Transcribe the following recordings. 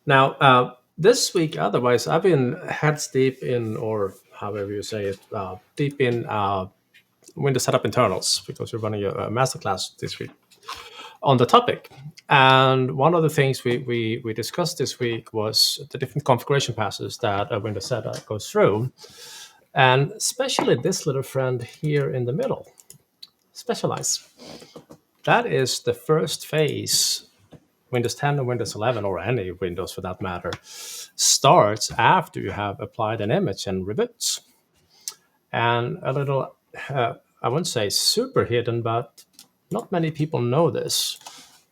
Now, this week, otherwise, I've been heads deep in, or however you say it, deep in Windows setup internals because we're running a masterclass this week on the topic. And one of the things we discussed this week was the different configuration passes that a Windows setup goes through, and especially this little friend here in the middle, specialize. That is the first phase. Windows 10 or Windows 11, or any Windows for that matter, starts after you have applied an image and reboots. And a little, I wouldn't say super hidden, but not many people know this.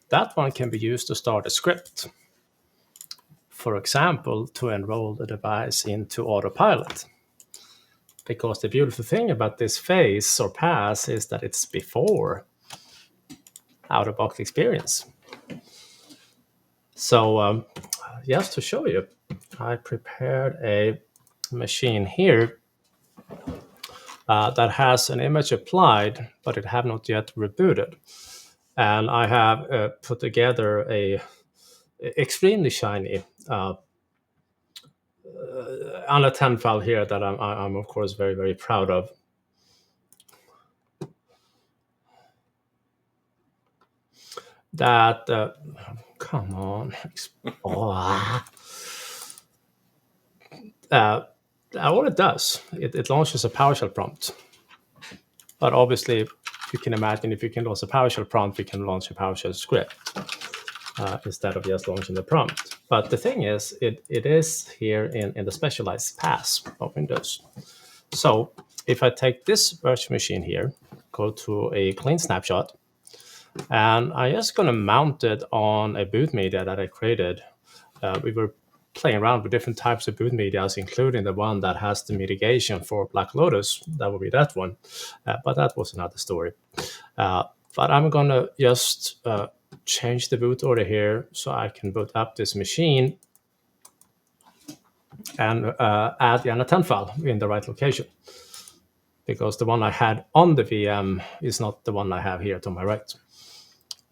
That one can be used to start a script. For example, to enroll the device into autopilot. Because the beautiful thing about this phase or pass is that it's before out-of-box experience. So just to show you, I prepared a machine here that has an image applied, but it have not yet rebooted. And I have put together a extremely shiny ANA 10 file here that I'm of course very, very proud of. That, come on. What it does, it launches a PowerShell prompt. But obviously, you can imagine if you can launch a PowerShell prompt, you can launch a PowerShell script instead of just launching the prompt. But the thing is, it is here in the specialized pass of Windows. So if I take this virtual machine here, go to a clean snapshot, and I'm just going to mount it on a boot media that I created. We were playing around with different types of boot medias, including the one that has the mitigation for Black Lotus. That would be that one. But that was another story. But I'm going to just change the boot order here so I can boot up this machine and add the ANA 10 file in the right location. Because the one I had on the VM is not the one I have here to my right.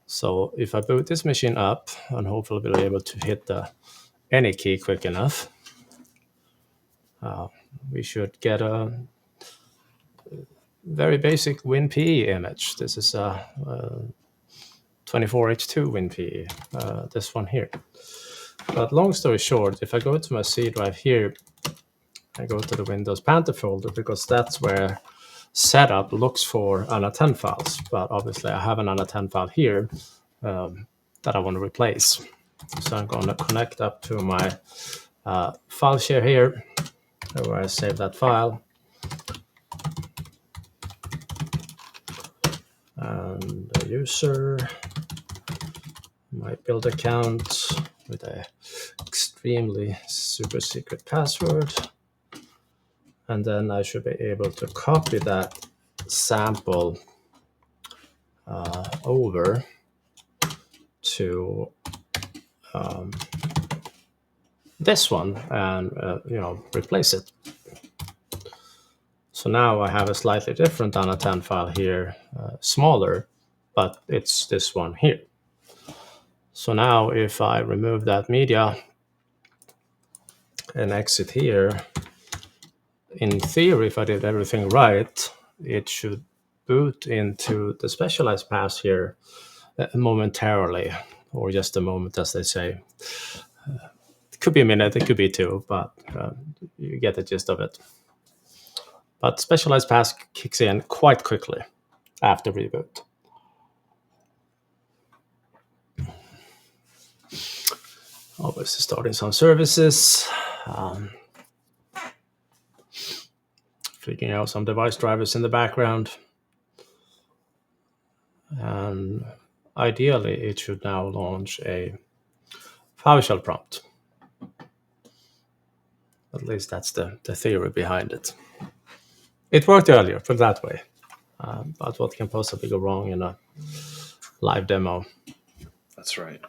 So if I boot this machine up, and hopefully we'll be able to hit the any key quick enough, we should get a very basic WinPE image. This is a 24H2 WinPE, this one here. But long story short, if I go to my C drive here, I go to the Windows Panther folder because that's where setup looks for ANA 10 files. But obviously I have an ANA 10 file here that I want to replace. So I'm going to connect up to my file share here, where I save that file. And the user, my build account with a extremely super secret password. And then I should be able to copy that sample over to this one and replace it. So now I have a slightly different ANA 10 file here, smaller, but it's this one here. So now if I remove that media and exit here, in theory, if I did everything right, it should boot into the specialized pass here momentarily, or just a moment, as they say. It could be a minute, it could be two, but you get the gist of it. But specialized pass kicks in quite quickly after reboot. Obviously starting some services, figuring out some device drivers in the background. And ideally, it should now launch a PowerShell prompt. At least that's the theory behind it. It worked earlier, put it that way. But what can possibly go wrong in a live demo? That's right.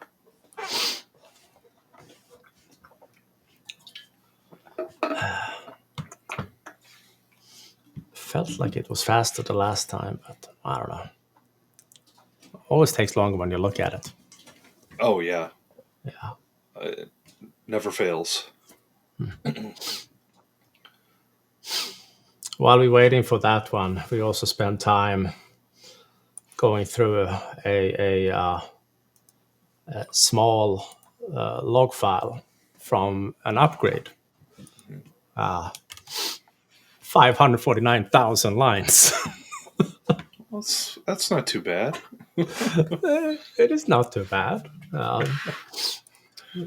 Felt like it was faster the last time, but I don't know. Always takes longer when you look at it. Oh, yeah. Yeah. Never fails. While we're waiting for that one, we also spend time going through a small log file from an upgrade. 549,000 lines. That's not too bad. It is not too bad.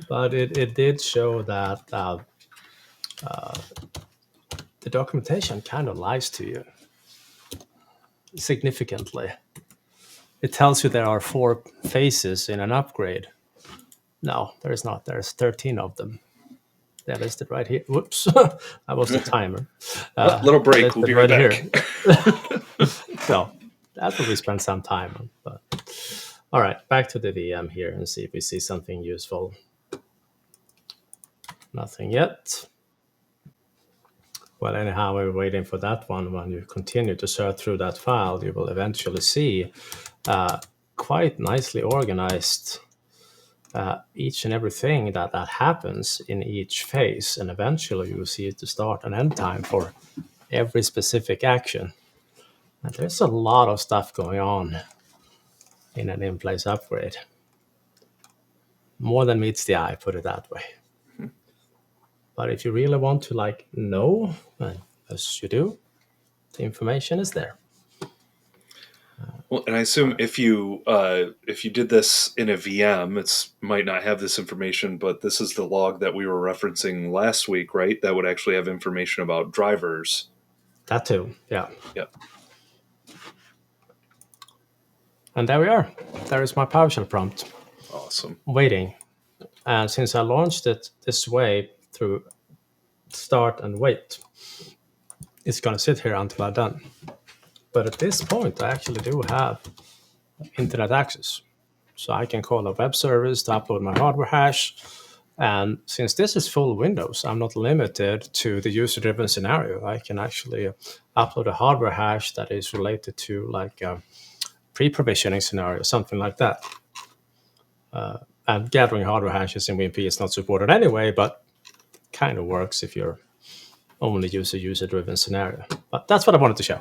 But it did show that the documentation kind of lies to you significantly. It tells you there are 4 phases in an upgrade. No, there is not. There's 13 of them. They're listed right here. Whoops, that was the timer. Little break. We'll be right back. Here. So that's what we spent some time on. But all right, back to the VM here and see if we see something useful. Nothing yet. Well, anyhow, we're waiting for that one. When you continue to search through that file, you will eventually see quite nicely organized each and everything that happens in each phase. And eventually you will see the start and end time for every specific action. And there's a lot of stuff going on in an in-place upgrade. More than meets the eye, put it that way. But if you really want to know, as you do, the information is there. Well, and I assume if you did this in a VM, it might not have this information, but this is the log that we were referencing last week, right? That would actually have information about drivers. That too, yeah. Yep. And there we are. There is my PowerShell prompt. Awesome. Waiting. And since I launched it this way through start and wait, it's going to sit here until I'm done. But at this point, I actually do have internet access. So I can call a web service to upload my hardware hash. And since this is full Windows, I'm not limited to the user-driven scenario. I can actually upload a hardware hash that is related to like a pre-provisioning scenario, something like that. And gathering hardware hashes in WinP is not supported anyway, but kind of works if you're only use a user-driven scenario. But that's what I wanted to show.